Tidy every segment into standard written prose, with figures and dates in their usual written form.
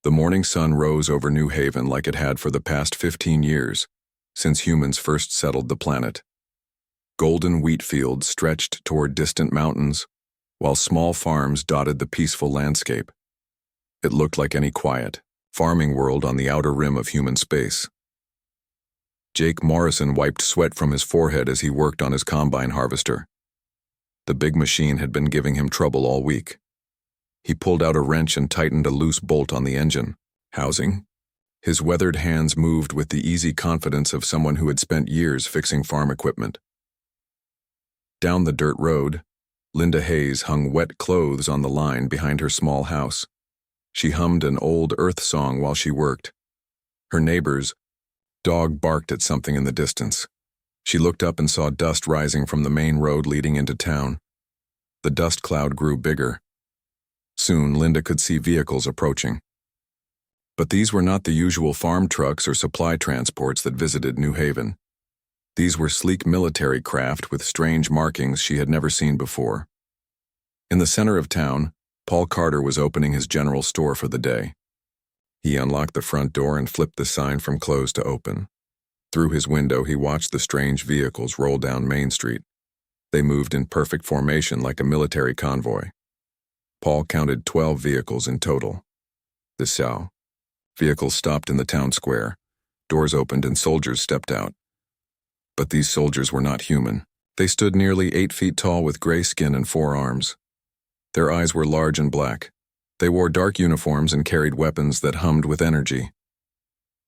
The morning sun rose over New Haven like it had for the past 15 years, since humans first settled the planet. Golden wheat fields stretched toward distant mountains, while small farms dotted the peaceful landscape. It looked like any quiet, farming world on the outer rim of human space. Jake Morrison wiped sweat from his forehead as he worked on his combine harvester. The big machine had been giving him trouble all week. He pulled out a wrench and tightened a loose bolt on the engine housing. His weathered hands moved with the easy confidence of someone who had spent years fixing farm equipment. Down the dirt road, Linda Hayes hung wet clothes on the line behind her small house. She hummed an old Earth song while she worked. Her neighbor's dog barked at something in the distance. She looked up and saw dust rising from the main road leading into town. The dust cloud grew bigger. Soon, Linda could see vehicles approaching. But these were not the usual farm trucks or supply transports that visited New Haven. These were sleek military craft with strange markings she had never seen before. In the center of town, Paul Carter was opening his general store for the day. He unlocked the front door and flipped the sign from closed to open. Through his window, he watched the strange vehicles roll down Main Street. They moved in perfect formation like a military convoy. Paul counted 12 vehicles in total. Vehicles stopped in the town square. Doors opened and soldiers stepped out. But these soldiers were not human. They stood nearly 8 feet tall with gray skin and 4 arms. Their eyes were large and black. They wore dark uniforms and carried weapons that hummed with energy.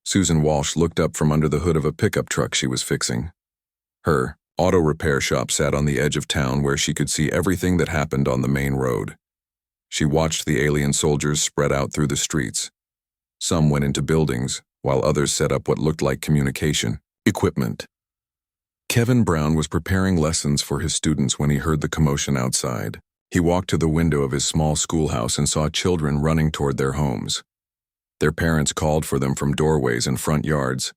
Susan Walsh looked up from under the hood of a pickup truck she was fixing. Her auto repair shop sat on the edge of town where she could see everything that happened on the main road. She watched the alien soldiers spread out through the streets. Some went into buildings, while others set up what looked like communication equipment. Kevin Brown was preparing lessons for his students when he heard the commotion outside. He walked to the window of his small schoolhouse and saw children running toward their homes. Their parents called for them from doorways and front yards.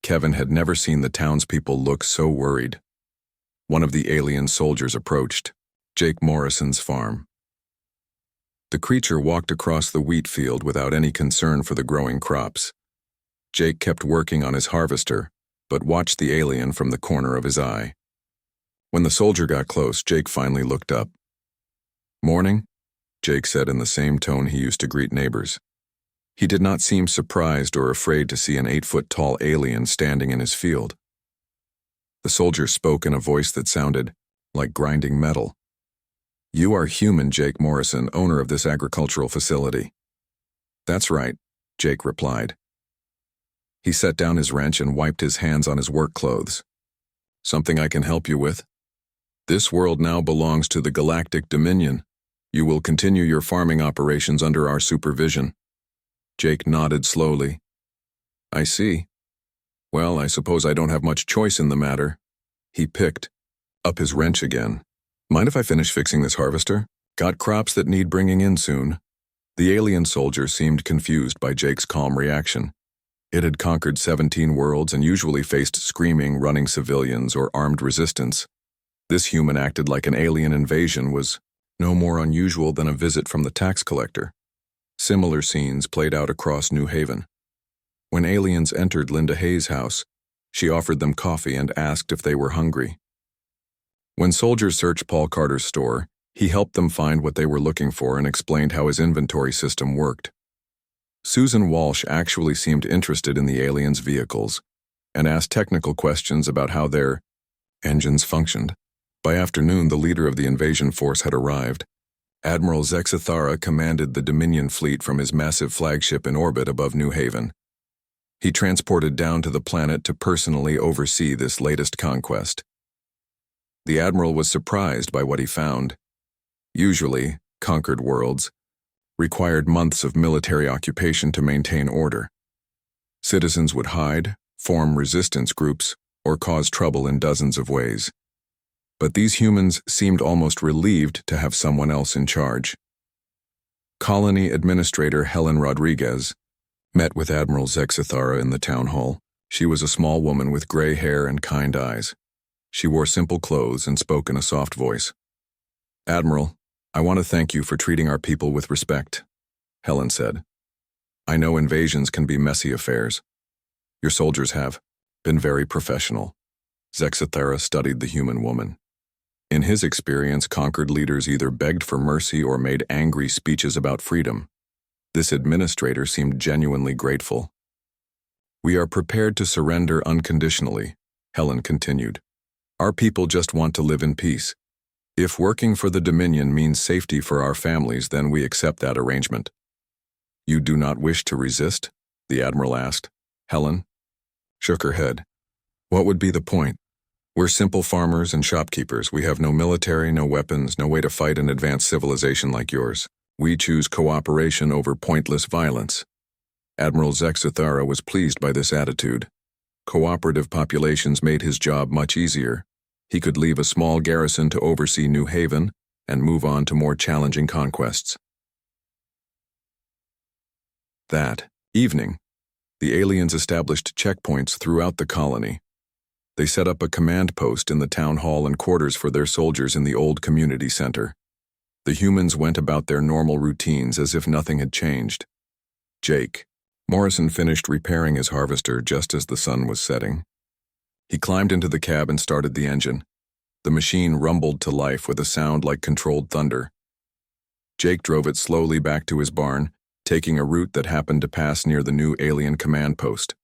Kevin had never seen the townspeople look so worried. One of the alien soldiers approached, Jake Morrison's farm. The creature walked across the wheat field without any concern for the growing crops. Jake kept working on his harvester, but watched the alien from the corner of his eye. When the soldier got close, Jake finally looked up. "Morning," Jake said in the same tone he used to greet neighbors. He did not seem surprised or afraid to see an 8-foot-tall alien standing in his field. The soldier spoke in a voice that sounded like grinding metal. "You are human, Jake Morrison, owner of this agricultural facility." "That's right," Jake replied. He set down his wrench and wiped his hands on his work clothes. "Something I can help you with? This world now belongs to the Galactic Dominion. You will continue your farming operations under our supervision." Jake nodded slowly. "I see. Well, I suppose I don't have much choice in the matter." He picked up his wrench again. "Mind if I finish fixing this harvester? Got crops that need bringing in soon." The alien soldier seemed confused by Jake's calm reaction. It had conquered 17 worlds and usually faced screaming, running civilians or armed resistance. This human acted like an alien invasion was no more unusual than a visit from the tax collector. Similar scenes played out across New Haven. When aliens entered Linda Hayes' house, she offered them coffee and asked if they were hungry. When soldiers searched Paul Carter's store, he helped them find what they were looking for and explained how his inventory system worked. Susan Walsh actually seemed interested in the aliens' vehicles and asked technical questions about how their engines functioned. By afternoon, the leader of the invasion force had arrived. Admiral Zexathara commanded the Dominion fleet from his massive flagship in orbit above New Haven. He transported down to the planet to personally oversee this latest conquest. The Admiral was surprised by what he found. Usually, conquered worlds required months of military occupation to maintain order. Citizens would hide, form resistance groups, or cause trouble in dozens of ways. But these humans seemed almost relieved to have someone else in charge. Colony Administrator Helen Rodriguez met with Admiral Zexathara in the town hall. She was a small woman with gray hair and kind eyes. She wore simple clothes and spoke in a soft voice. "Admiral, I want to thank you for treating our people with respect," Helen said. I know invasions can be messy affairs. Your soldiers have been very professional. Zexathera studied the human woman. In his experience, conquered leaders either begged for mercy or made angry speeches about freedom. This administrator seemed genuinely grateful. We are prepared to surrender unconditionally, Helen continued. Our people just want to live in peace. If working for the Dominion means safety for our families, then we accept that arrangement. You do not wish to resist? The Admiral asked. Helen shook her head. What would be the point? We're simple farmers and shopkeepers. We have no military, no weapons, no way to fight an advanced civilization like yours. We choose cooperation over pointless violence. Admiral Zexathara was pleased by this attitude. Cooperative populations made his job much easier. He could leave a small garrison to oversee New Haven and move on to more challenging conquests. That evening, the aliens established checkpoints throughout the colony. They set up a command post in the town hall and quarters for their soldiers in the old community center. The humans went about their normal routines as if nothing had changed. Jake Morrison finished repairing his harvester just as the sun was setting. He climbed into the cab and started the engine. The machine rumbled to life with a sound like controlled thunder. Jake drove it slowly back to his barn, taking a route that happened to pass near the new alien command post.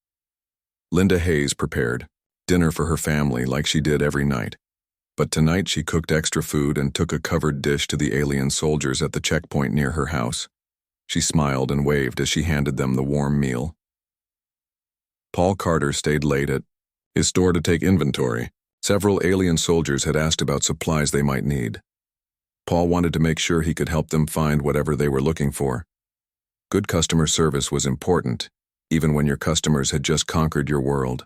Linda Hayes prepared dinner for her family like she did every night. But tonight she cooked extra food and took a covered dish to the alien soldiers at the checkpoint near her house. She smiled and waved as she handed them the warm meal. Paul Carter stayed late at his store to take inventory. Several alien soldiers had asked about supplies they might need. Paul wanted to make sure he could help them find whatever they were looking for. Good customer service was important, even when your customers had just conquered your world.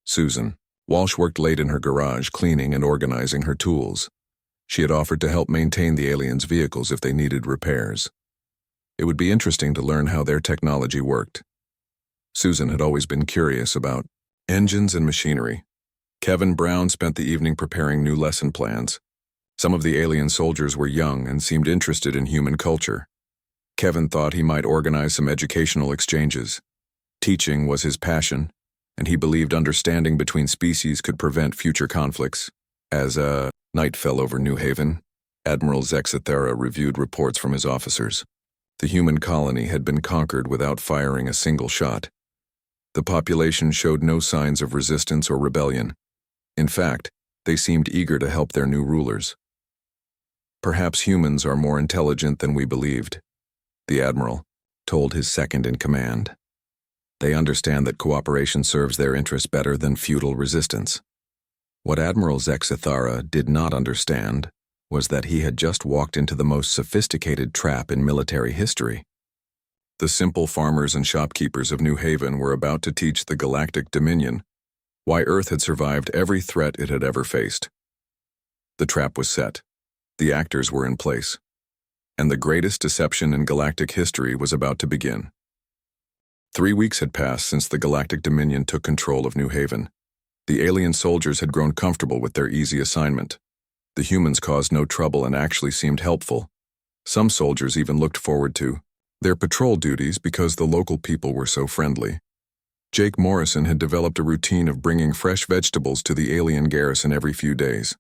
Susan Walsh worked late in her garage, cleaning and organizing her tools. She had offered to help maintain the aliens' vehicles if they needed repairs. It would be interesting to learn how their technology worked. Susan had always been curious about engines and machinery. Kevin Brown spent the evening preparing new lesson plans. Some of the alien soldiers were young and seemed interested in human culture. Kevin thought he might organize some educational exchanges. Teaching was his passion, and he believed understanding between species could prevent future conflicts. As night fell over New Haven, Admiral Zexathera reviewed reports from his officers. The human colony had been conquered without firing a single shot. The population showed no signs of resistance or rebellion. In fact, they seemed eager to help their new rulers. Perhaps humans are more intelligent than we believed, the Admiral told his second-in-command. They understand that cooperation serves their interests better than futile resistance. What Admiral Zexathara did not understand was that he had just walked into the most sophisticated trap in military history. The simple farmers and shopkeepers of New Haven were about to teach the Galactic Dominion why Earth had survived every threat it had ever faced. The trap was set. The actors were in place. And the greatest deception in galactic history was about to begin. 3 weeks had passed since the Galactic Dominion took control of New Haven. The alien soldiers had grown comfortable with their easy assignment. The humans caused no trouble and actually seemed helpful. Some soldiers even looked forward to their patrol duties because the local people were so friendly. Jake Morrison had developed a routine of bringing fresh vegetables to the alien garrison every few days.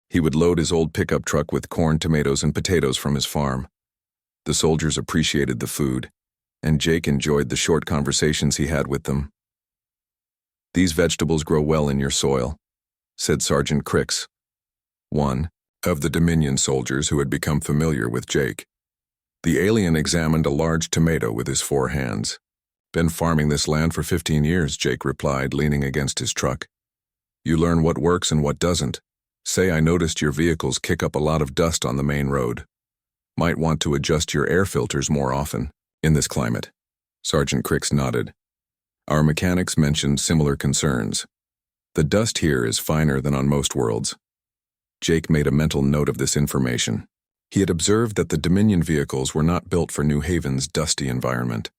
He would load his old pickup truck with corn, tomatoes, and potatoes from his farm. The soldiers appreciated the food, and Jake enjoyed the short conversations he had with them. These vegetables grow well in your soil, said Sergeant Crix, one of the Dominion soldiers who had become familiar with Jake. The alien examined a large tomato with his 4 hands. Been farming this land for 15 years, Jake replied, leaning against his truck. You learn what works and what doesn't. Say I noticed your vehicles kick up a lot of dust on the main road. Might want to adjust your air filters more often in this climate. Sergeant Crix nodded. Our mechanics mentioned similar concerns. The dust here is finer than on most worlds. Jake made a mental note of this information. He had observed that the Dominion vehicles were not built for New Haven's dusty environment.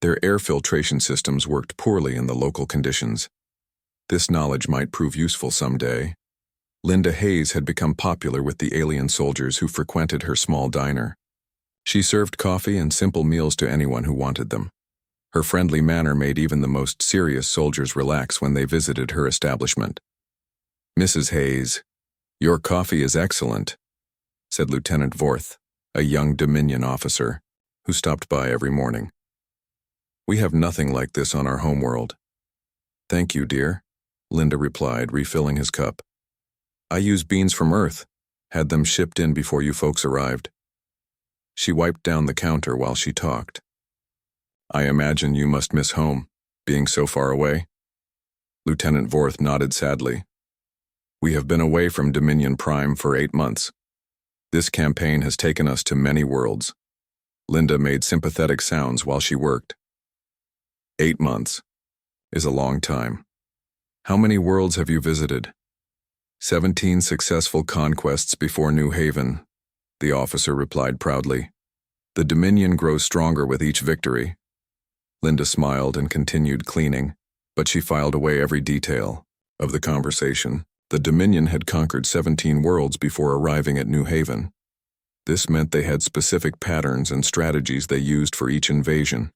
Their air filtration systems worked poorly in the local conditions. This knowledge might prove useful someday. Linda Hayes had become popular with the alien soldiers who frequented her small diner. She served coffee and simple meals to anyone who wanted them. Her friendly manner made even the most serious soldiers relax when they visited her establishment. "Mrs. Hayes, your coffee is excellent," said Lieutenant Vorth, a young Dominion officer, who stopped by every morning. "We have nothing like this on our homeworld." "Thank you, dear," Linda replied, refilling his cup. "I use beans from Earth, had them shipped in before you folks arrived." She wiped down the counter while she talked. "I imagine you must miss home, being so far away." Lieutenant Vorth nodded sadly. "We have been away from Dominion Prime for 8 months. This campaign has taken us to many worlds." Linda made sympathetic sounds while she worked. 8 months is a long time. "How many worlds have you visited?" 17 successful conquests before New Haven," the officer replied proudly. "The Dominion grows stronger with each victory." Linda smiled and continued cleaning, but she filed away every detail of the conversation. The Dominion had conquered 17 worlds before arriving at New Haven. This meant they had specific patterns and strategies they used for each invasion.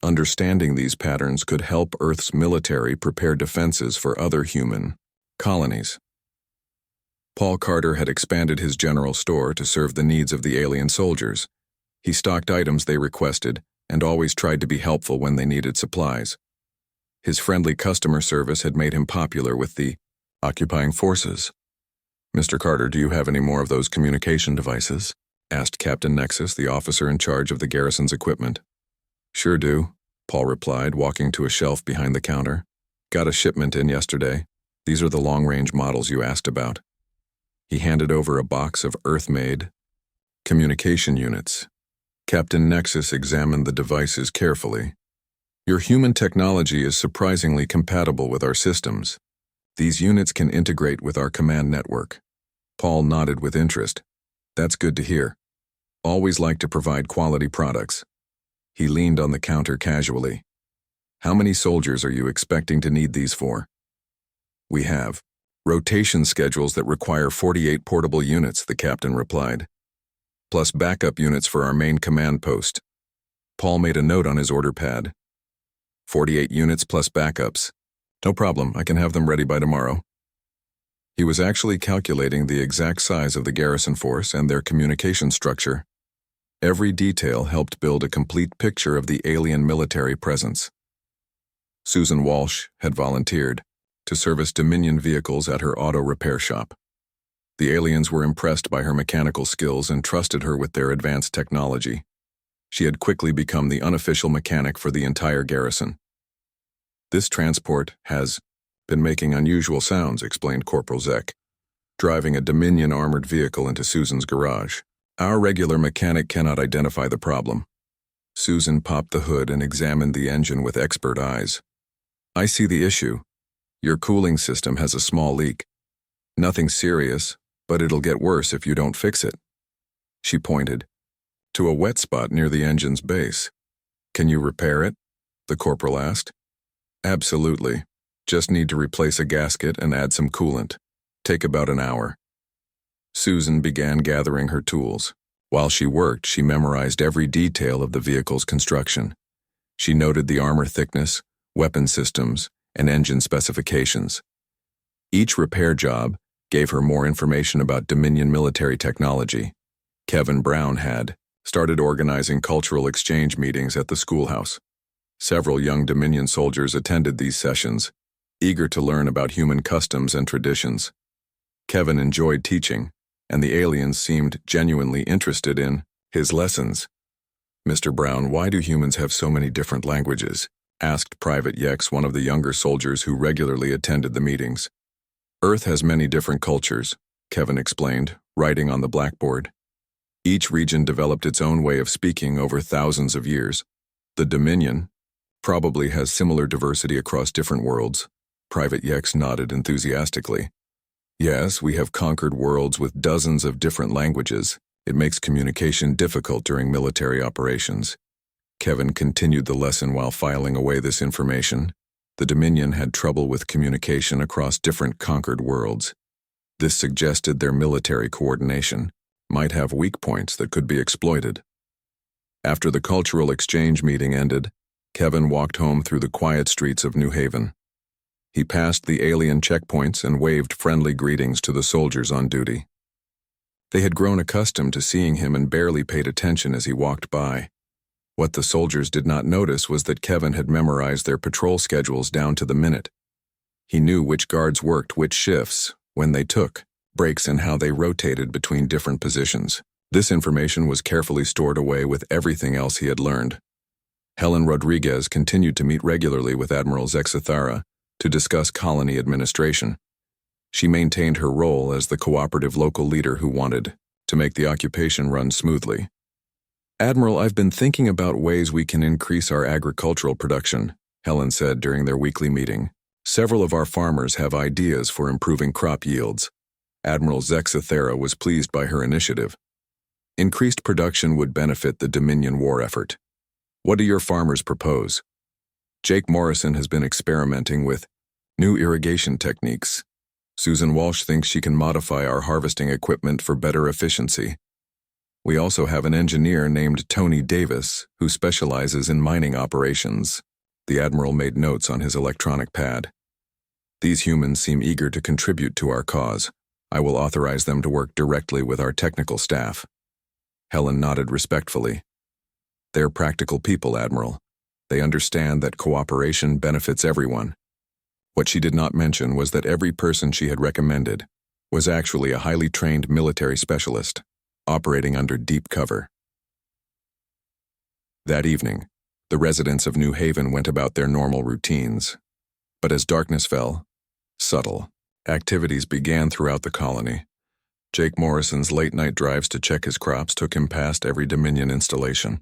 Understanding these patterns could help Earth's military prepare defenses for other human colonies. Paul Carter had expanded his general store to serve the needs of the alien soldiers. He stocked items they requested and always tried to be helpful when they needed supplies. His friendly customer service had made him popular with the occupying forces. "Mr. Carter, do you have any more of those communication devices?" asked Captain Nexus, the officer in charge of the garrison's equipment. "Sure do," Paul replied, walking to a shelf behind the counter. "Got a shipment in yesterday. These are the long-range models you asked about." He handed over a box of Earth-made communication units. Captain Nexus examined the devices carefully. "Your human technology is surprisingly compatible with our systems. These units can integrate with our command network." Paul nodded with interest. "That's good to hear. Always like to provide quality products." He leaned on the counter casually. "How many soldiers are you expecting to need these for?" "We have rotation schedules that require 48 portable units," the captain replied, "plus backup units for our main command post." Paul made a note on his order pad. 48 units plus backups. "No problem, I can have them ready by tomorrow." He was actually calculating the exact size of the garrison force and their communication structure. Every detail helped build a complete picture of the alien military presence. Susan Walsh had volunteered to service Dominion vehicles at her auto repair shop. The aliens were impressed by her mechanical skills and trusted her with their advanced technology. She had quickly become the unofficial mechanic for the entire garrison. "This transport has been making unusual sounds," explained Corporal Zek, driving a Dominion armored vehicle into Susan's garage. "Our regular mechanic cannot identify the problem." Susan popped the hood and examined the engine with expert eyes. "I see the issue. Your cooling system has a small leak. Nothing serious, but it'll get worse if you don't fix it." She pointed to a wet spot near the engine's base. "Can you repair it?" the corporal asked. "Absolutely. Just need to replace a gasket and add some coolant. Take about an hour." Susan began gathering her tools. While she worked, she memorized every detail of the vehicle's construction. She noted the armor thickness, weapon systems, and engine specifications. Each repair job gave her more information about Dominion military technology. Kevin Brown had started organizing cultural exchange meetings at the schoolhouse. Several young Dominion soldiers attended these sessions, eager to learn about human customs and traditions. Kevin enjoyed teaching, and the aliens seemed genuinely interested in his lessons. "Mr. Brown, why do humans have so many different languages?" asked Private Yex, one of the younger soldiers who regularly attended the meetings. "Earth has many different cultures," Kevin explained, writing on the blackboard. "Each region developed its own way of speaking over thousands of years. The Dominion probably has similar diversity across different worlds." Private Yex nodded enthusiastically. "Yes, we have conquered worlds with dozens of different languages. It makes communication difficult during military operations." Kevin continued the lesson while filing away this information. The Dominion had trouble with communication across different conquered worlds. This suggested their military coordination might have weak points that could be exploited. After the cultural exchange meeting ended, Kevin walked home through the quiet streets of New Haven. He passed the alien checkpoints and waved friendly greetings to the soldiers on duty. They had grown accustomed to seeing him and barely paid attention as he walked by. What the soldiers did not notice was that Kevin had memorized their patrol schedules down to the minute. He knew which guards worked which shifts, when they took breaks, and how they rotated between different positions. This information was carefully stored away with everything else he had learned. Helen Rodriguez continued to meet regularly with Admiral Zexathara to discuss colony administration. She maintained her role as the cooperative local leader who wanted to make the occupation run smoothly. "Admiral, I've been thinking about ways we can increase our agricultural production," Helen said during their weekly meeting. "Several of our farmers have ideas for improving crop yields." Admiral Zexathara was pleased by her initiative. Increased production would benefit the Dominion war effort. "What do your farmers propose?" "Jake Morrison has been experimenting with new irrigation techniques. Susan Walsh thinks she can modify our harvesting equipment for better efficiency. We also have an engineer named Tony Davis who specializes in mining operations." The Admiral made notes on his electronic pad. "These humans seem eager to contribute to our cause. I will authorize them to work directly with our technical staff." Helen nodded respectfully. "They're practical people, Admiral. They understand that cooperation benefits everyone." What she did not mention was that every person she had recommended was actually a highly trained military specialist, operating under deep cover. That evening, the residents of New Haven went about their normal routines. But as darkness fell, subtle activities began throughout the colony. Jake Morrison's late-night drives to check his crops took him past every Dominion installation.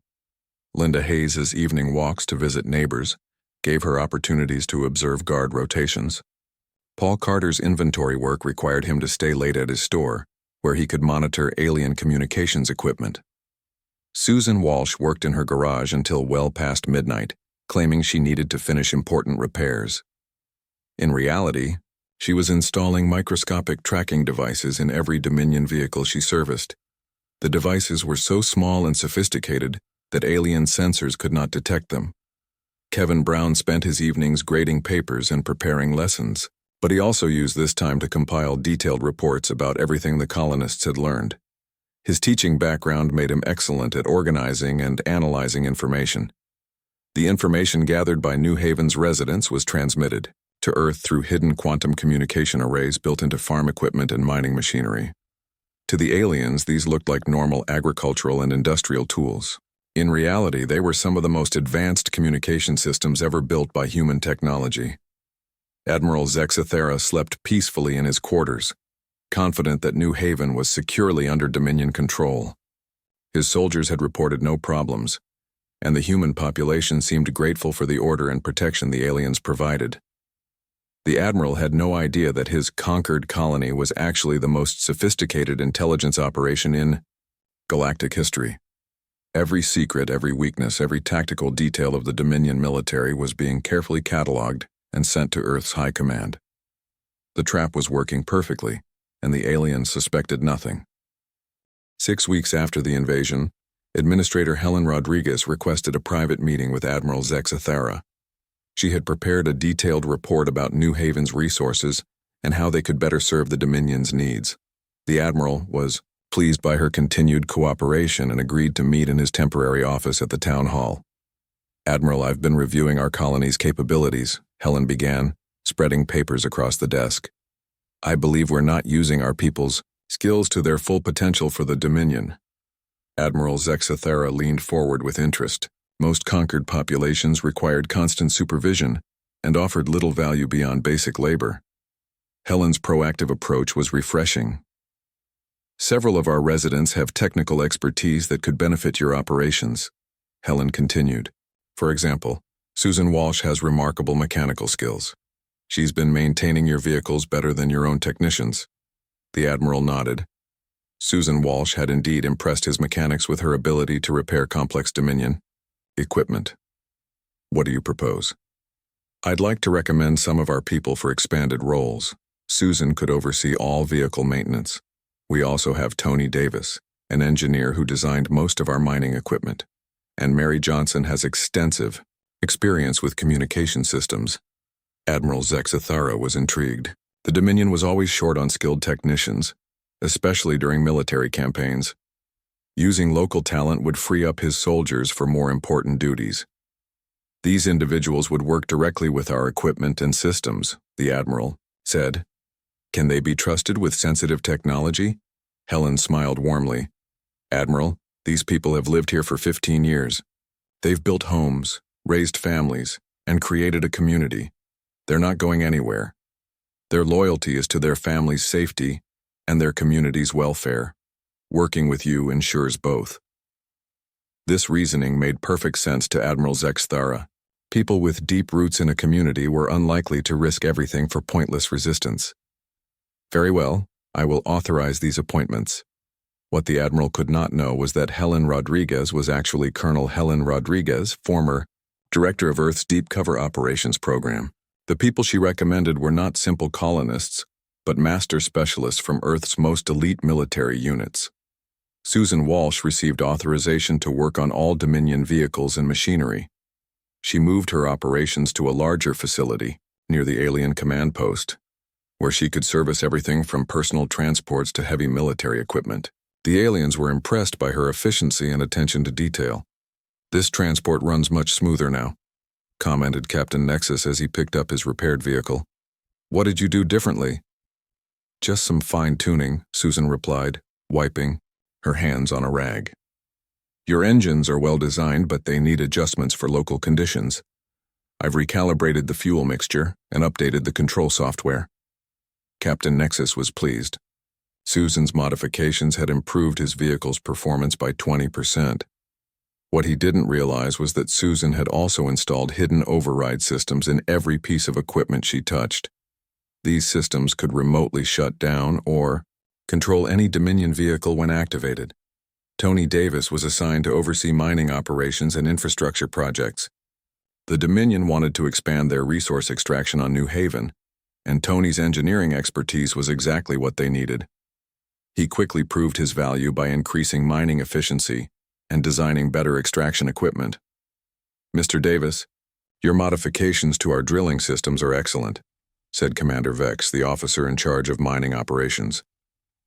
Linda Hayes's evening walks to visit neighbors gave her opportunities to observe guard rotations. Paul Carter's inventory work required him to stay late at his store, where he could monitor alien communications equipment. Susan Walsh worked in her garage until well past midnight, claiming she needed to finish important repairs. In reality, she was installing microscopic tracking devices in every Dominion vehicle she serviced. The devices were so small and sophisticated that alien sensors could not detect them. Kevin Brown spent his evenings grading papers and preparing lessons, but he also used this time to compile detailed reports about everything the colonists had learned. His teaching background made him excellent at organizing and analyzing information. The information gathered by New Haven's residents was transmitted to Earth through hidden quantum communication arrays built into farm equipment and mining machinery. To the aliens, these looked like normal agricultural and industrial tools. In reality, they were some of the most advanced communication systems ever built by human technology. Admiral Zexathara slept peacefully in his quarters, confident that New Haven was securely under Dominion control. His soldiers had reported no problems, and the human population seemed grateful for the order and protection the aliens provided. The Admiral had no idea that his conquered colony was actually the most sophisticated intelligence operation in galactic history. Every secret, every weakness, every tactical detail of the Dominion military was being carefully catalogued and sent to Earth's High Command. The trap was working perfectly, and the aliens suspected nothing. 6 weeks after the invasion, Administrator Helen Rodriguez requested a private meeting with Admiral Zexathara. She had prepared a detailed report about New Haven's resources and how they could better serve the Dominion's needs. The Admiral was pleased by her continued cooperation and agreed to meet in his temporary office at the town hall. "Admiral, I've been reviewing our colony's capabilities," Helen began, spreading papers across the desk. "I believe we're not using our people's skills to their full potential for the Dominion." Admiral Zexathara leaned forward with interest. Most conquered populations required constant supervision and offered little value beyond basic labor. Helen's proactive approach was refreshing. "Several of our residents have technical expertise that could benefit your operations," Helen continued. "For example, Susan Walsh has remarkable mechanical skills. She's been maintaining your vehicles better than your own technicians." The Admiral nodded. Susan Walsh had indeed impressed his mechanics with her ability to repair complex Dominion equipment. "What do you propose?" "I'd like to recommend some of our people for expanded roles. Susan could oversee all vehicle maintenance. We also have Tony Davis, an engineer who designed most of our mining equipment, and Mary Johnson has extensive experience with communication systems. Admiral Zexathara was intrigued. The Dominion was always short on skilled technicians, especially during military campaigns. Using local talent would free up his soldiers for more important duties. These individuals would work directly with our equipment and systems, the Admiral said. Can they be trusted with sensitive technology? Helen smiled warmly. Admiral, these people have lived here for 15 years. They've built homes, raised families, and created a community. They're not going anywhere. Their loyalty is to their family's safety and their community's welfare. Working with you ensures both. This reasoning made perfect sense to Admiral Zexathara. People with deep roots in a community were unlikely to risk everything for pointless resistance. Very well, I will authorize these appointments. What the Admiral could not know was that Helen Rodriguez was actually Colonel Helen Rodriguez, former Director of Earth's Deep Cover Operations Program. The people she recommended were not simple colonists, but master specialists from Earth's most elite military units. Susan Walsh received authorization to work on all Dominion vehicles and machinery. She moved her operations to a larger facility near the alien command post, where she could service everything from personal transports to heavy military equipment. The aliens were impressed by her efficiency and attention to detail. This transport runs much smoother now, commented Captain Nexus as he picked up his repaired vehicle. What did you do differently? Just some fine-tuning, Susan replied, wiping her hands on a rag. Your engines are well designed, but they need adjustments for local conditions. I've recalibrated the fuel mixture and updated the control software. Captain Nexus was pleased. Susan's modifications had improved his vehicle's performance by 20%. What he didn't realize was that Susan had also installed hidden override systems in every piece of equipment she touched. These systems could remotely shut down or control any Dominion vehicle when activated. Tony Davis was assigned to oversee mining operations and infrastructure projects. The Dominion wanted to expand their resource extraction on New Haven, and Tony's engineering expertise was exactly what they needed. He quickly proved his value by increasing mining efficiency and designing better extraction equipment. Mr. Davis, your modifications to our drilling systems are excellent, said Commander Vex, the officer in charge of mining operations.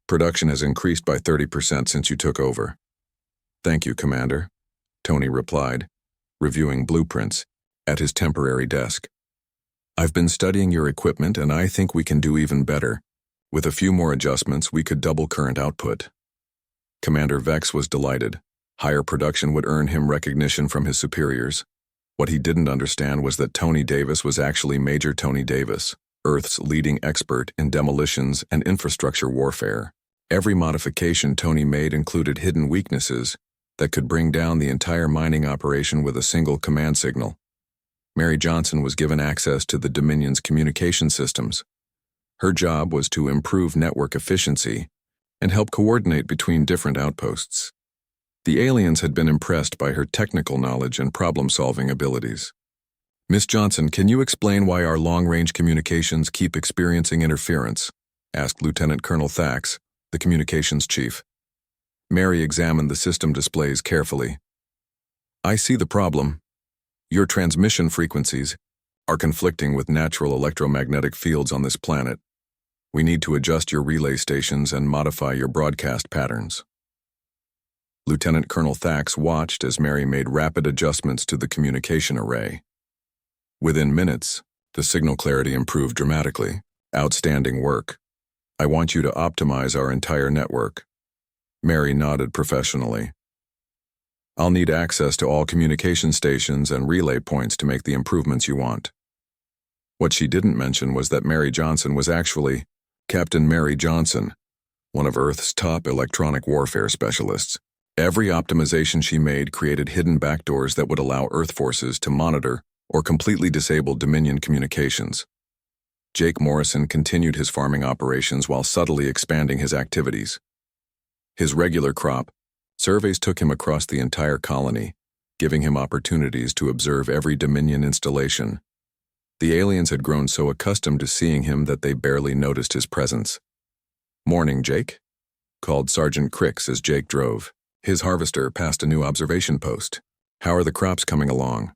Production has increased by 30% since you took over. Thank you, Commander, Tony replied, reviewing blueprints at his temporary desk. I've been studying your equipment and I think we can do even better. With a few more adjustments, we could double current output. Commander Vex was delighted. Higher production would earn him recognition from his superiors. What he didn't understand was that Tony Davis was actually Major Tony Davis, Earth's leading expert in demolitions and infrastructure warfare. Every modification Tony made included hidden weaknesses that could bring down the entire mining operation with a single command signal. Mary Johnson was given access to the Dominion's communication systems. Her job was to improve network efficiency and help coordinate between different outposts. The aliens had been impressed by her technical knowledge and problem-solving abilities. Miss Johnson, can you explain why our long-range communications keep experiencing interference? Asked Lieutenant Colonel Thax, the communications chief. Mary examined the system displays carefully. I see the problem. Your transmission frequencies are conflicting with natural electromagnetic fields on this planet. We need to adjust your relay stations and modify your broadcast patterns. Lieutenant Colonel Thax watched as Mary made rapid adjustments to the communication array. Within minutes, the signal clarity improved dramatically. Outstanding work. I want you to optimize our entire network. Mary nodded professionally. I'll need access to all communication stations and relay points to make the improvements you want. What she didn't mention was that Mary Johnson was actually Captain Mary Johnson, one of Earth's top electronic warfare specialists. Every optimization she made created hidden backdoors that would allow Earth forces to monitor or completely disable Dominion communications. Jake Morrison continued his farming operations while subtly expanding his activities. His regular crop surveys took him across the entire colony, giving him opportunities to observe every Dominion installation. The aliens had grown so accustomed to seeing him that they barely noticed his presence. "Morning, Jake," called Sergeant Cricks as Jake drove his harvester past a new observation post. How are the crops coming along?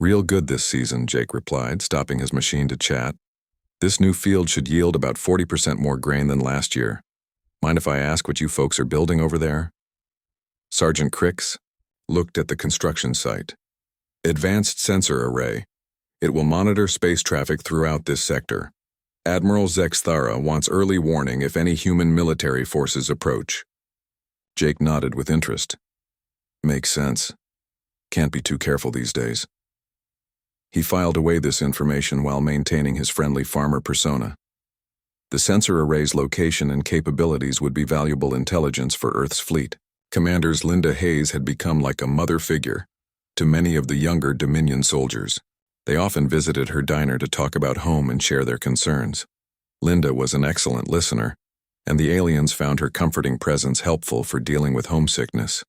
Real good this season, Jake replied, stopping his machine to chat. This new field should yield about 40% more grain than last year. Mind if I ask what you folks are building over there? Sergeant Cricks looked at the construction site. Advanced sensor array. It will monitor space traffic throughout this sector. Admiral Zexthara wants early warning if any human military forces approach. Jake nodded with interest. Makes sense. Can't be too careful these days. He filed away this information while maintaining his friendly farmer persona. The sensor array's location and capabilities would be valuable intelligence for Earth's fleet. Commanders Linda Hayes had become like a mother figure to many of the younger Dominion soldiers. They often visited her diner to talk about home and share their concerns. Linda was an excellent listener, and the aliens found her comforting presence helpful for dealing with homesickness.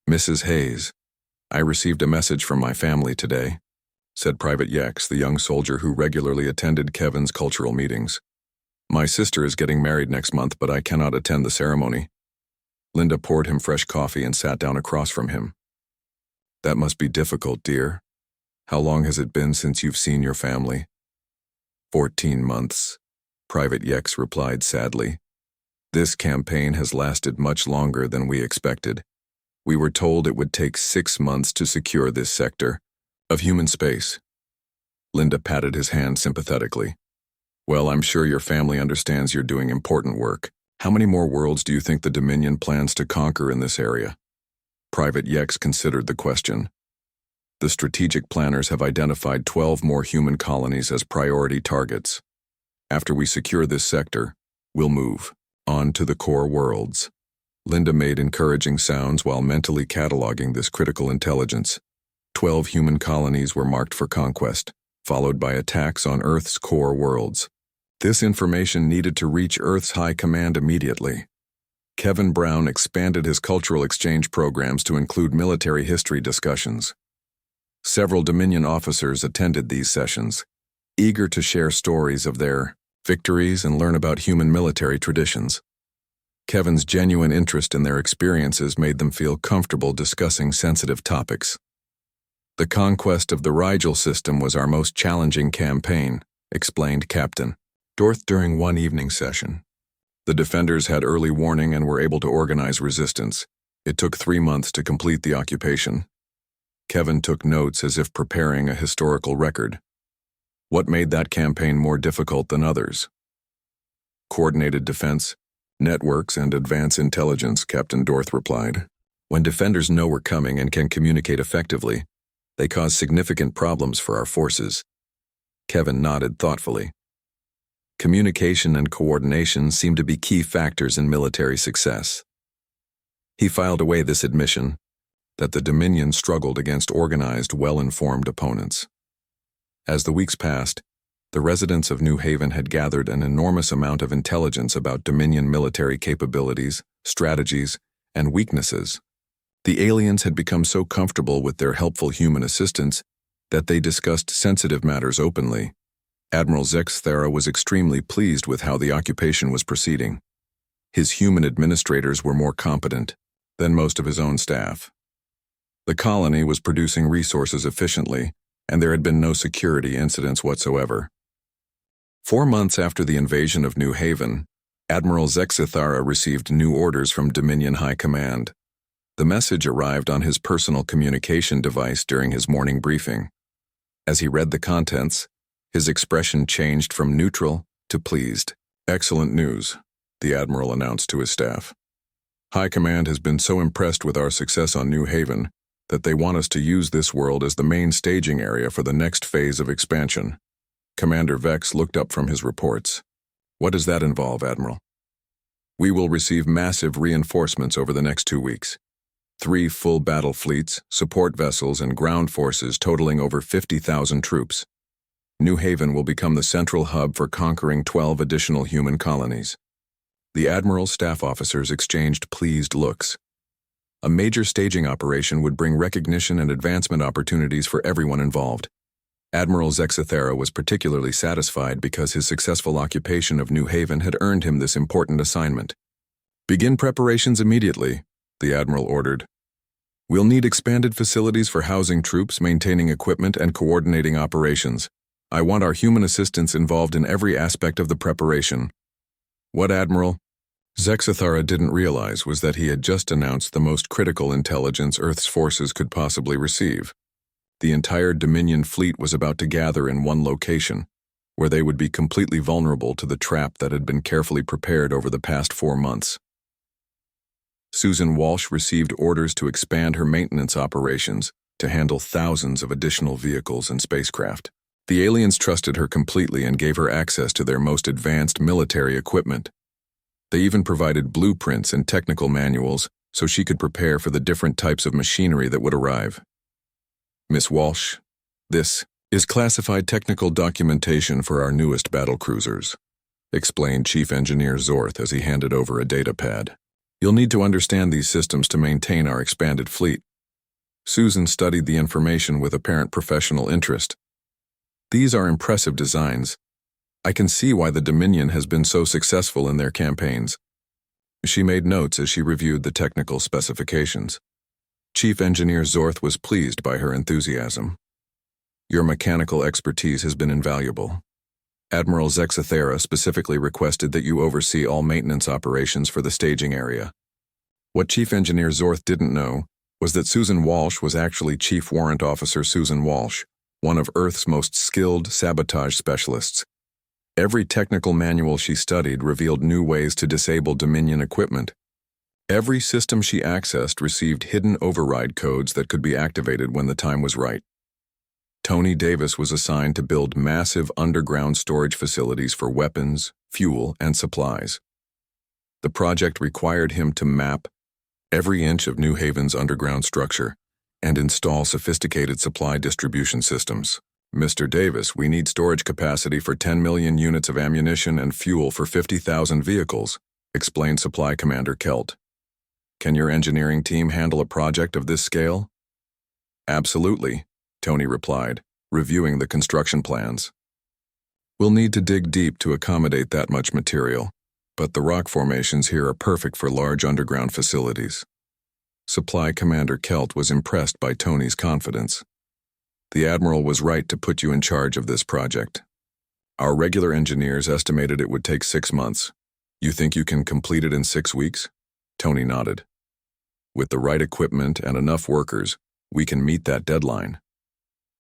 Mrs. Hayes, I received a message from my family today, said Private Yex, the young soldier who regularly attended Kevin's cultural meetings. My sister is getting married next month, but I cannot attend the ceremony. Linda poured him fresh coffee and sat down across from him. That must be difficult, dear. How long has it been since you've seen your family? 14 months, Private Yex replied sadly. This campaign has lasted much longer than we expected. We were told it would take 6 months to secure this sector of human space. Linda patted his hand sympathetically. Well, I'm sure your family understands you're doing important work. How many more worlds do you think the Dominion plans to conquer in this area? Private Yex considered the question. The strategic planners have identified 12 more human colonies as priority targets. After we secure this sector, we'll move on to the core worlds. Linda made encouraging sounds while mentally cataloging this critical intelligence. 12 human colonies were marked for conquest, followed by attacks on Earth's core worlds. This information needed to reach Earth's High Command immediately. Kevin Brown expanded his cultural exchange programs to include military history discussions. Several Dominion officers attended these sessions, eager to share stories of their victories and learn about human military traditions. Kevin's genuine interest in their experiences made them feel comfortable discussing sensitive topics. The conquest of the Rigel system was our most challenging campaign, explained Captain Dorth during one evening session. The defenders had early warning and were able to organize resistance. It took 3 months to complete the occupation. Kevin took notes as if preparing a historical record. What made that campaign more difficult than others? Coordinated defense, networks, and advanced intelligence, Captain Dorth replied. When defenders know we're coming and can communicate effectively, they cause significant problems for our forces. Kevin nodded thoughtfully. Communication and coordination seem to be key factors in military success. He filed away this admission that the Dominion struggled against organized, well-informed opponents. As the weeks passed, the residents of New Haven had gathered an enormous amount of intelligence about Dominion military capabilities, strategies, and weaknesses. The aliens had become so comfortable with their helpful human assistance that they discussed sensitive matters openly. Admiral Zexthara was extremely pleased with how the occupation was proceeding. His human administrators were more competent than most of his own staff. The colony was producing resources efficiently, and there had been no security incidents whatsoever. 4 months after the invasion of New Haven, Admiral Zexthara received new orders from Dominion High Command. The message arrived on his personal communication device during his morning briefing. As he read the contents, his expression changed from neutral to pleased. Excellent news, the Admiral announced to his staff. High Command has been so impressed with our success on New Haven that they want us to use this world as the main staging area for the next phase of expansion. Commander Vex looked up from his reports. What does that involve, Admiral? We will receive massive reinforcements over the next 2 weeks. 3 full battle fleets, support vessels, and ground forces totaling over 50,000 troops. New Haven will become the central hub for conquering 12 additional human colonies. The Admiral's staff officers exchanged pleased looks. A major staging operation would bring recognition and advancement opportunities for everyone involved. Admiral Zexthara was particularly satisfied because his successful occupation of New Haven had earned him this important assignment. Begin preparations immediately, the Admiral ordered. We'll need expanded facilities for housing troops, maintaining equipment, and coordinating operations. I want our human assistants involved in every aspect of the preparation. What, Admiral? Zexathara didn't realize was that he had just announced the most critical intelligence Earth's forces could possibly receive. The entire Dominion fleet was about to gather in one location, where they would be completely vulnerable to the trap that had been carefully prepared over the past 4 months. Susan Walsh received orders to expand her maintenance operations to handle thousands of additional vehicles and spacecraft. The aliens trusted her completely and gave her access to their most advanced military equipment. They even provided blueprints and technical manuals so she could prepare for the different types of machinery that would arrive. Miss Walsh, this is classified technical documentation for our newest battlecruisers, explained Chief Engineer Zorth as he handed over a data pad. You'll need to understand these systems to maintain our expanded fleet. Susan studied the information with apparent professional interest. These are impressive designs. I can see why the Dominion has been so successful in their campaigns. She made notes as she reviewed the technical specifications. Chief Engineer Zorth was pleased by her enthusiasm. Your mechanical expertise has been invaluable. Admiral Zexathara specifically requested that you oversee all maintenance operations for the staging area. What Chief Engineer Zorth didn't know was that Susan Walsh was actually Chief Warrant Officer Susan Walsh, one of Earth's most skilled sabotage specialists. Every technical manual she studied revealed new ways to disable Dominion equipment. Every system she accessed received hidden override codes that could be activated when the time was right. Tony Davis was assigned to build massive underground storage facilities for weapons, fuel, and supplies. The project required him to map every inch of New Haven's underground structure and install sophisticated supply distribution systems. Mr. Davis, we need storage capacity for 10 million units of ammunition and fuel for 50,000 vehicles, explained Supply Commander Kelt. Can your engineering team handle a project of this scale? Absolutely, Tony replied, reviewing the construction plans. We'll need to dig deep to accommodate that much material, but the rock formations here are perfect for large underground facilities. Supply Commander Kelt was impressed by Tony's confidence. The Admiral was right to put you in charge of this project. Our regular engineers estimated it would take 6 months. You think you can complete it in 6 weeks? Tony nodded. With the right equipment and enough workers, we can meet that deadline.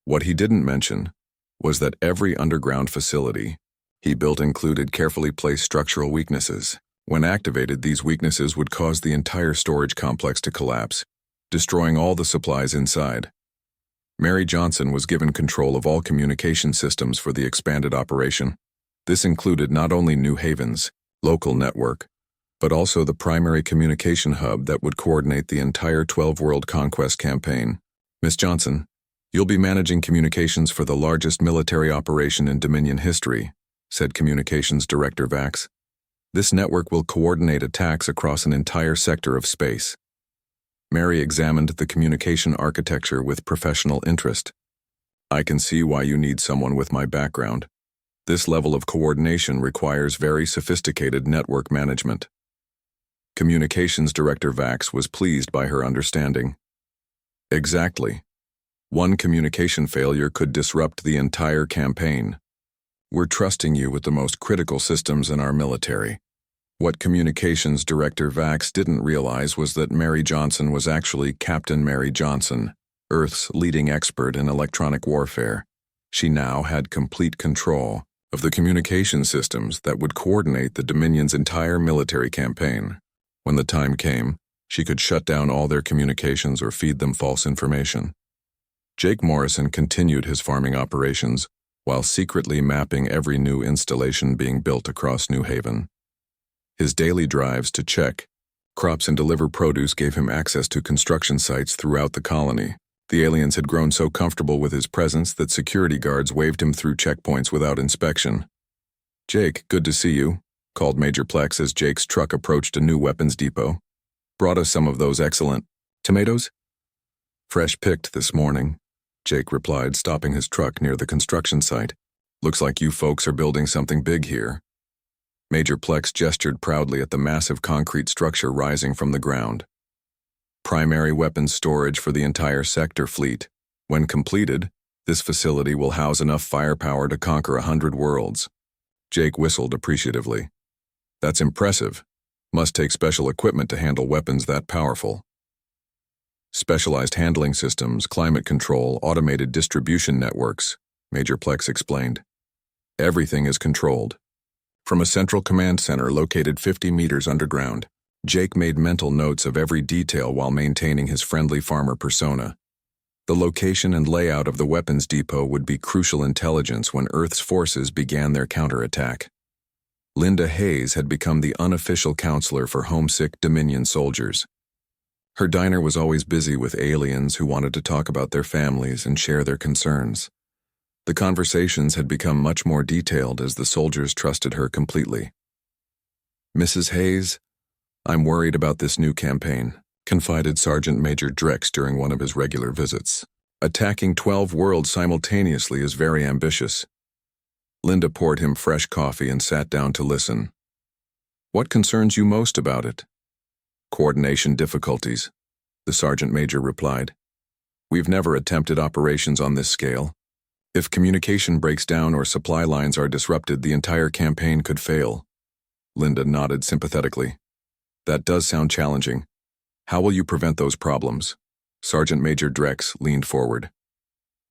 What he didn't mention was that every underground facility he built included carefully placed structural weaknesses. When activated, these weaknesses would cause the entire storage complex to collapse, destroying all the supplies inside. Mary Johnson was given control of all communication systems for the expanded operation. This included not only New Haven's local network, but also the primary communication hub that would coordinate the entire 12-world conquest campaign. Miss Johnson, you'll be managing communications for the largest military operation in Dominion history, said Communications Director Vax. This network will coordinate attacks across an entire sector of space. Mary examined the communication architecture with professional interest. I can see why you need someone with my background. This level of coordination requires very sophisticated network management. Communications Director Vax was pleased by her understanding. Exactly. One communication failure could disrupt the entire campaign. We're trusting you with the most critical systems in our military. What Communications Director Vax didn't realize was that Mary Johnson was actually Captain Mary Johnson, Earth's leading expert in electronic warfare. She now had complete control of the communication systems that would coordinate the Dominion's entire military campaign. When the time came, she could shut down all their communications or feed them false information. Jake Morrison continued his farming operations while secretly mapping every new installation being built across New Haven. His daily drives to check crops and deliver produce gave him access to construction sites throughout the colony. The aliens had grown so comfortable with his presence that security guards waved him through checkpoints without inspection. Jake, good to see you, called Major Plex as Jake's truck approached a new weapons depot. Brought us some of those excellent tomatoes? Fresh picked this morning, Jake replied, stopping his truck near the construction site. Looks like you folks are building something big here. Major Plex gestured proudly at the massive concrete structure rising from the ground. primary weapons storage for the entire sector fleet. When completed, this facility will house enough firepower to conquer 100 worlds. Jake whistled appreciatively. That's impressive. Must take special equipment to handle weapons that powerful. Specialized handling systems, climate control, automated distribution networks, Major Plex explained. Everything is controlled. From a central command center located 50 meters underground, Jake made mental notes of every detail while maintaining his friendly farmer persona. The location and layout of the weapons depot would be crucial intelligence when Earth's forces began their counterattack. Linda Hayes had become the unofficial counselor for homesick Dominion soldiers. Her diner was always busy with aliens who wanted to talk about their families and share their concerns. The conversations had become much more detailed as the soldiers trusted her completely. "Mrs. Hayes, I'm worried about this new campaign," confided Sergeant Major Drex during one of his regular visits. "Attacking 12 worlds simultaneously is very ambitious." Linda poured him fresh coffee and sat down to listen. "What concerns you most about it?" "Coordination difficulties," the Sergeant Major replied. "We've never attempted operations on this scale. If communication breaks down or supply lines are disrupted, the entire campaign could fail." Linda nodded sympathetically. "That does sound challenging. How will you prevent those problems?" Sergeant Major Drex leaned forward.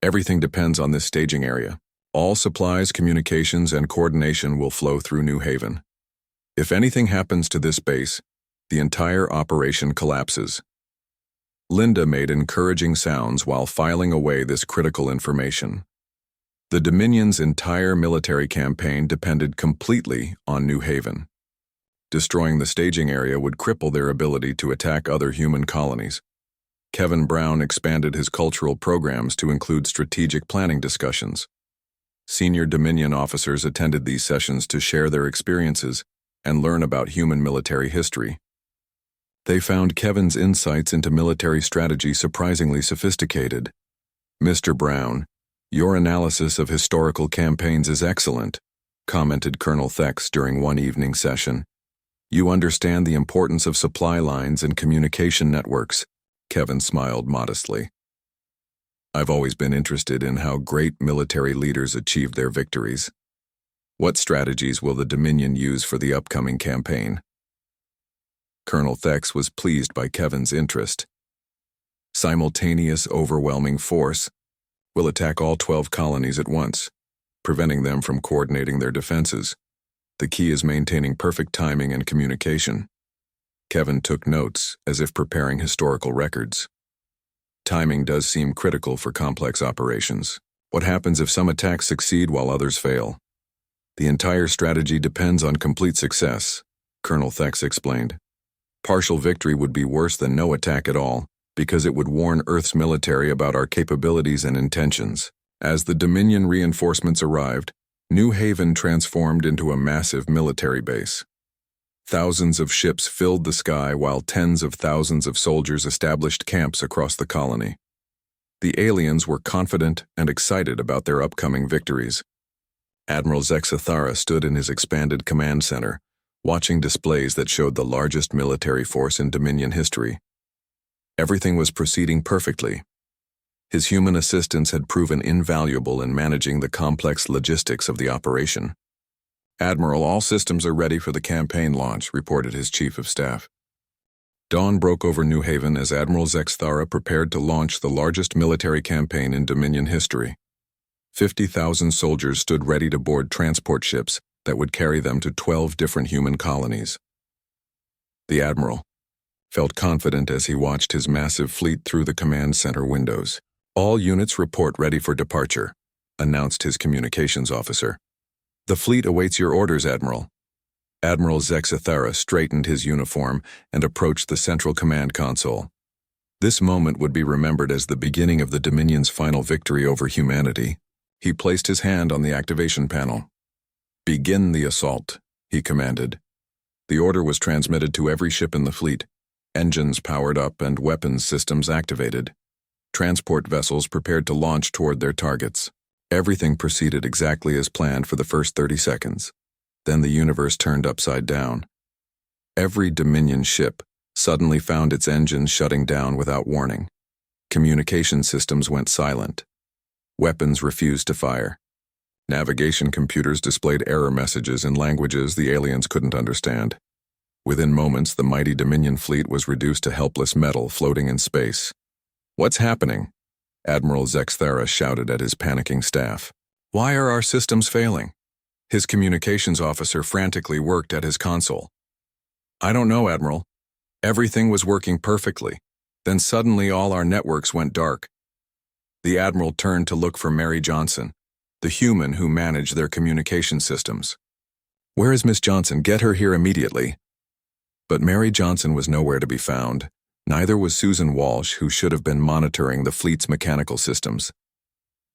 "Everything depends on this staging area. All supplies, communications, and coordination will flow through New Haven. If anything happens to this base, the entire operation collapses." Linda made encouraging sounds while filing away this critical information. The Dominion's entire military campaign depended completely on New Haven. Destroying the staging area would cripple their ability to attack other human colonies. Kevin Brown expanded his cultural programs to include strategic planning discussions. Senior Dominion officers attended these sessions to share their experiences and learn about human military history. They found Kevin's insights into military strategy surprisingly sophisticated. "Mr. Brown, your analysis of historical campaigns is excellent," commented Colonel Thex during one evening session. "You understand the importance of supply lines and communication networks." Kevin smiled modestly. "I've always been interested in how great military leaders achieved their victories. What strategies will the Dominion use for the upcoming campaign?" Colonel Thex was pleased by Kevin's interest. "Simultaneous overwhelming force. We'll attack all 12 colonies at once, preventing them from coordinating their defenses. The key is maintaining perfect timing and communication." Kevin took notes, as if preparing historical records. "Timing does seem critical for complex operations. What happens if some attacks succeed while others fail?" "The entire strategy depends on complete success," Colonel Thex explained. "Partial victory would be worse than no attack at all, because it would warn Earth's military about our capabilities and intentions." As the Dominion reinforcements arrived, New Haven transformed into a massive military base. Thousands of ships filled the sky while tens of thousands of soldiers established camps across the colony. The aliens were confident and excited about their upcoming victories. Admiral Zexathara stood in his expanded command center, watching displays that showed the largest military force in Dominion history. Everything was proceeding perfectly. His human assistance had proven invaluable in managing the complex logistics of the operation. "Admiral, all systems are ready for the campaign launch," reported his chief of staff. Dawn broke over New Haven as Admiral Zexathara prepared to launch the largest military campaign in Dominion history. 50,000 soldiers stood ready to board transport ships that would carry them to 12 different human colonies. The Admiral felt confident as he watched his massive fleet through the command center windows. "All units report ready for departure," announced his communications officer. "The fleet awaits your orders, Admiral." Admiral Zexathara straightened his uniform and approached the central command console. This moment would be remembered as the beginning of the Dominion's final victory over humanity. He placed his hand on the activation panel. "Begin the assault," he commanded. The order was transmitted to every ship in the fleet. Engines powered up and weapons systems activated. Transport vessels prepared to launch toward their targets. Everything proceeded exactly as planned for the first 30 seconds. Then the universe turned upside down. Every Dominion ship, suddenly found its engines shutting down without warning. Communication systems went silent. Weapons refused to fire. Navigation computers displayed error messages in languages the aliens couldn't understand. Within moments, the mighty Dominion fleet was reduced to helpless metal floating in space. "What's happening?" Admiral Zexthera shouted at his panicking staff. "Why are our systems failing?" His communications officer frantically worked at his console. "I don't know, Admiral. Everything was working perfectly. Then suddenly all our networks went dark." The Admiral turned to look for Mary Johnson, the human who managed their communication systems. "Where is Miss Johnson? Get her here immediately." But Mary Johnson was nowhere to be found. Neither was Susan Walsh, who should have been monitoring the fleet's mechanical systems.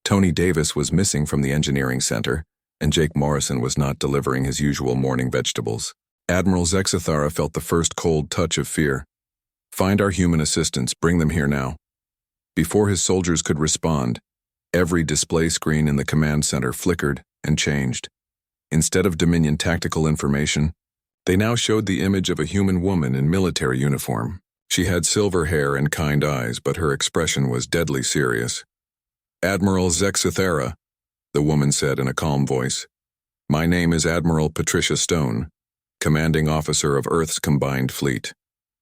Tony Davis was missing from the engineering center, and Jake Morrison was not delivering his usual morning vegetables. Admiral Zexithara felt the first cold touch of fear. "Find our human assistants, bring them here now." Before his soldiers could respond, every display screen in the command center flickered and changed. Instead of Dominion tactical information, they now showed the image of a human woman in military uniform. She had silver hair and kind eyes, but her expression was deadly serious. "Admiral Zexithara," the woman said in a calm voice. "My name is Admiral Patricia Stone, commanding officer of Earth's combined fleet.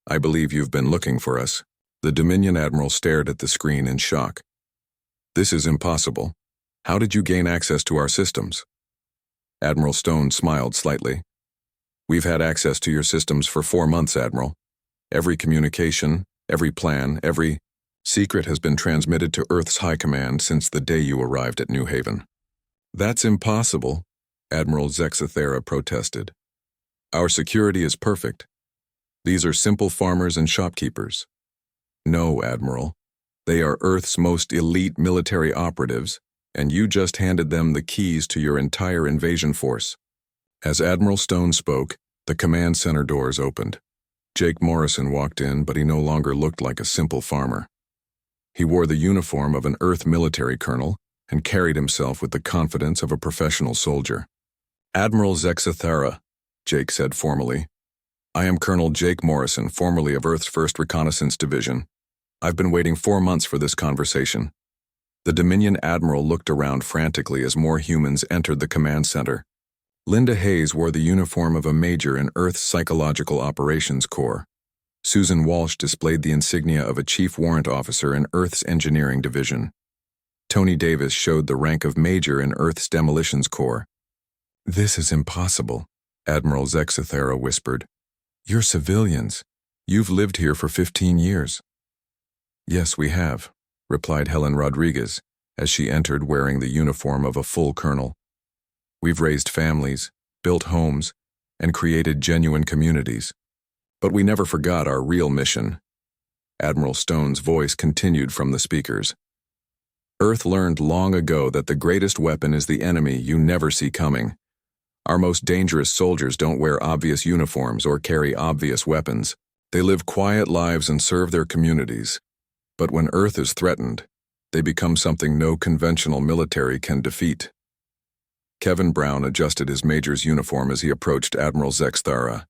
I believe you've been looking for us." The Dominion Admiral stared at the screen in shock. "This is impossible. How did you gain access to our systems?" Admiral Stone smiled slightly. "We've had access to your systems for 4 months, Admiral. Every communication, every plan, every secret has been transmitted to Earth's High Command since the day you arrived at New Haven." "That's impossible," Admiral Zexithera protested. "Our security is perfect. These are simple farmers and shopkeepers." "No, Admiral. They are Earth's most elite military operatives, and you just handed them the keys to your entire invasion force." As Admiral Stone spoke, the command center doors opened. Jake Morrison walked in, but he no longer looked like a simple farmer. He wore the uniform of an Earth military colonel and carried himself with the confidence of a professional soldier. "Admiral Zexithara," Jake said formally. "I am Colonel Jake Morrison, formerly of Earth's 1st Reconnaissance Division. I've been waiting 4 months for this conversation." The Dominion Admiral looked around frantically as more humans entered the command center. Linda Hayes wore the uniform of a major in Earth's Psychological Operations Corps. Susan Walsh displayed the insignia of a chief warrant officer in Earth's Engineering Division. Tony Davis showed the rank of major in Earth's Demolitions Corps. "This is impossible," Admiral Zexithera whispered. "You're civilians. You've lived here for 15 years. "Yes, we have," replied Helen Rodriguez, as she entered wearing the uniform of a full colonel. "We've raised families, built homes, and created genuine communities. But we never forgot our real mission." Admiral Stone's voice continued from the speakers. "Earth learned long ago that the greatest weapon is the enemy you never see coming. Our most dangerous soldiers don't wear obvious uniforms or carry obvious weapons. They live quiet lives and serve their communities. But when Earth is threatened, they become something no conventional military can defeat." Kevin Brown adjusted his major's uniform as he approached Admiral Zexthara.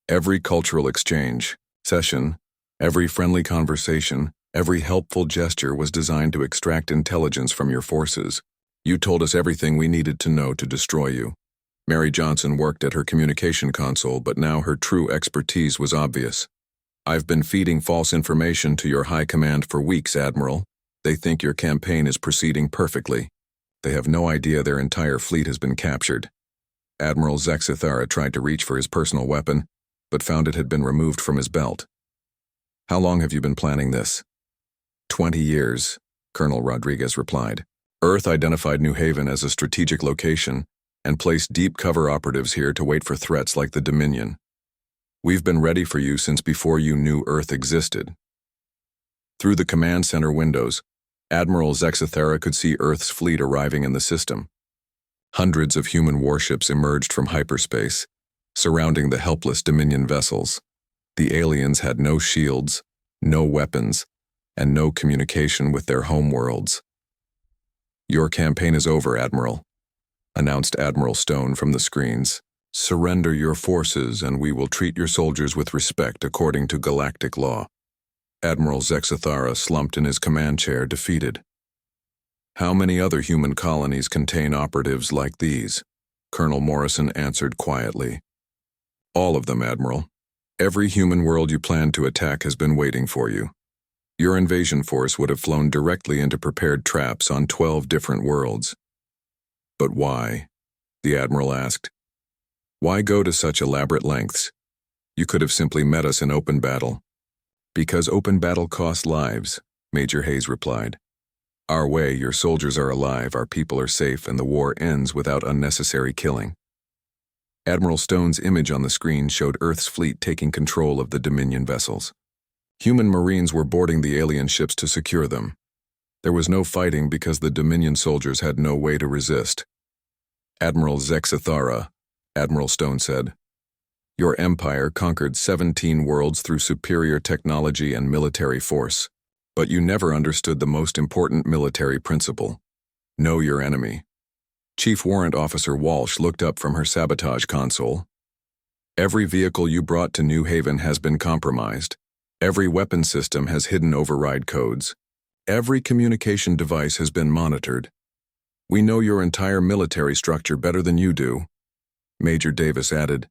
"Every cultural exchange, session, every friendly conversation, every helpful gesture was designed to extract intelligence from your forces. You told us everything we needed to know to destroy you." Mary Johnson worked at her communication console, but now her true expertise was obvious. "I've been feeding false information to your high command for weeks, Admiral. They think your campaign is proceeding perfectly. They have no idea their entire fleet has been captured." Admiral Zexithara tried to reach for his personal weapon, but found it had been removed from his belt. "How long have you been planning this?" 20 years, Colonel Rodriguez replied. "Earth identified New Haven as a strategic location and placed deep cover operatives here to wait for threats like the Dominion. We've been ready for you since before you knew Earth existed." Through the command center windows, Admiral Zexithera could see Earth's fleet arriving in the system. Hundreds of human warships emerged from hyperspace, surrounding the helpless Dominion vessels. The aliens had no shields, no weapons, and no communication with their homeworlds. "Your campaign is over, Admiral," announced Admiral Stone from the screens. Surrender your forces and we will treat your soldiers with respect according to galactic law. Admiral Zexathara slumped in his command chair, defeated. How many other human colonies contain operatives like these? Colonel Morrison answered quietly. All of them, Admiral. Every human world you planned to attack has been waiting for you. Your invasion force would have flown directly into prepared traps on 12 different worlds. But why? The Admiral asked. Why go to such elaborate lengths? You could have simply met us in open battle. Because open battle costs lives, Major Hayes replied. Our way, your soldiers are alive, our people are safe, and the war ends without unnecessary killing. Admiral Stone's image on the screen showed Earth's fleet taking control of the Dominion vessels. Human Marines were boarding the alien ships to secure them. There was no fighting because the Dominion soldiers had no way to resist. Admiral Zexathara, Admiral Stone said, your empire conquered 17 worlds through superior technology and military force, but you never understood the most important military principle. Know your enemy. Chief Warrant Officer Walsh looked up from her sabotage console. Every vehicle you brought to New Haven has been compromised. Every weapon system has hidden override codes. Every communication device has been monitored. We know your entire military structure better than you do. Major Davis added,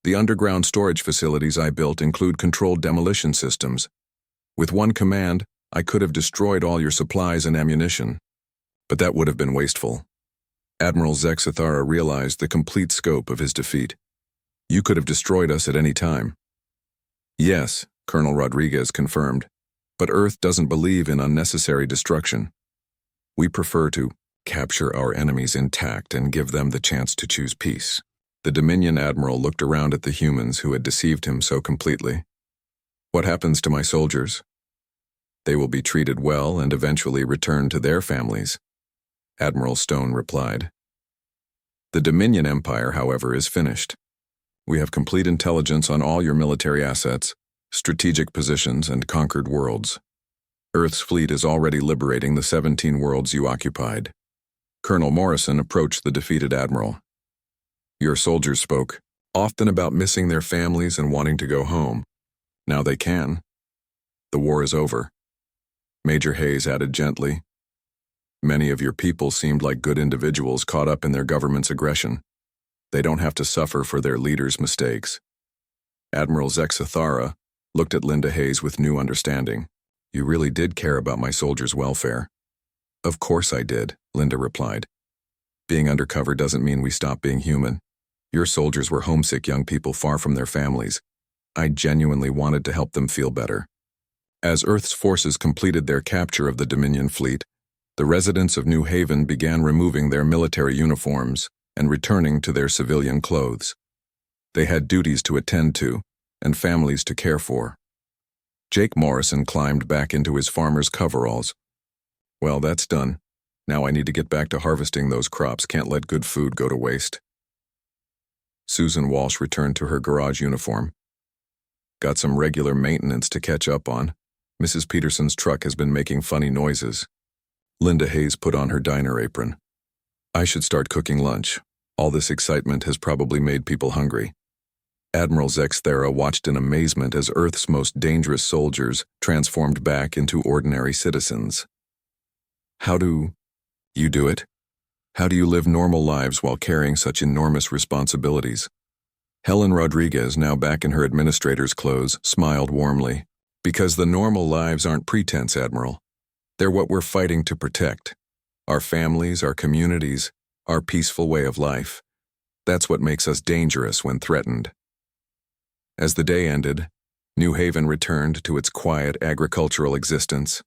the underground storage facilities I built include controlled demolition systems. With one command, I could have destroyed all your supplies and ammunition. But that would have been wasteful. Admiral Zexathara realized the complete scope of his defeat. You could have destroyed us at any time. Yes, Colonel Rodriguez confirmed, but Earth doesn't believe in unnecessary destruction. We prefer to capture our enemies intact and give them the chance to choose peace. The Dominion Admiral looked around at the humans who had deceived him so completely. What happens to my soldiers? They will be treated well and eventually return to their families, Admiral Stone replied. The Dominion Empire, however, is finished. We have complete intelligence on all your military assets, strategic positions, and conquered worlds. Earth's fleet is already liberating the 17 worlds you occupied. Colonel Morrison approached the defeated admiral. Your soldiers spoke, often about missing their families and wanting to go home. Now they can. The war is over. Major Hayes added gently. Many of your people seemed like good individuals caught up in their government's aggression. They don't have to suffer for their leaders' mistakes. Admiral Zexathara looked at Linda Hayes with new understanding. You really did care about my soldiers' welfare. Of course I did, Linda replied. Being undercover doesn't mean we stop being human. Your soldiers were homesick young people far from their families. I genuinely wanted to help them feel better. As Earth's forces completed their capture of the Dominion fleet, the residents of New Haven began removing their military uniforms and returning to their civilian clothes. They had duties to attend to and families to care for. Jake Morrison climbed back into his farmer's coveralls. Well, that's done. Now I need to get back to harvesting those crops. Can't let good food go to waste. Susan Walsh returned to her garage uniform. Got some regular maintenance to catch up on. Mrs. Peterson's truck has been making funny noises. Linda Hayes put on her diner apron. I should start cooking lunch. All this excitement has probably made people hungry. Admiral Zexathara watched in amazement as Earth's most dangerous soldiers transformed back into ordinary citizens. How do you do it? How do you live normal lives while carrying such enormous responsibilities? Helen Rodriguez, now back in her administrator's clothes, smiled warmly. Because the normal lives aren't pretense, Admiral. They're what we're fighting to protect. Our families, our communities, our peaceful way of life. That's what makes us dangerous when threatened. As the day ended, New Haven returned to its quiet agricultural existence.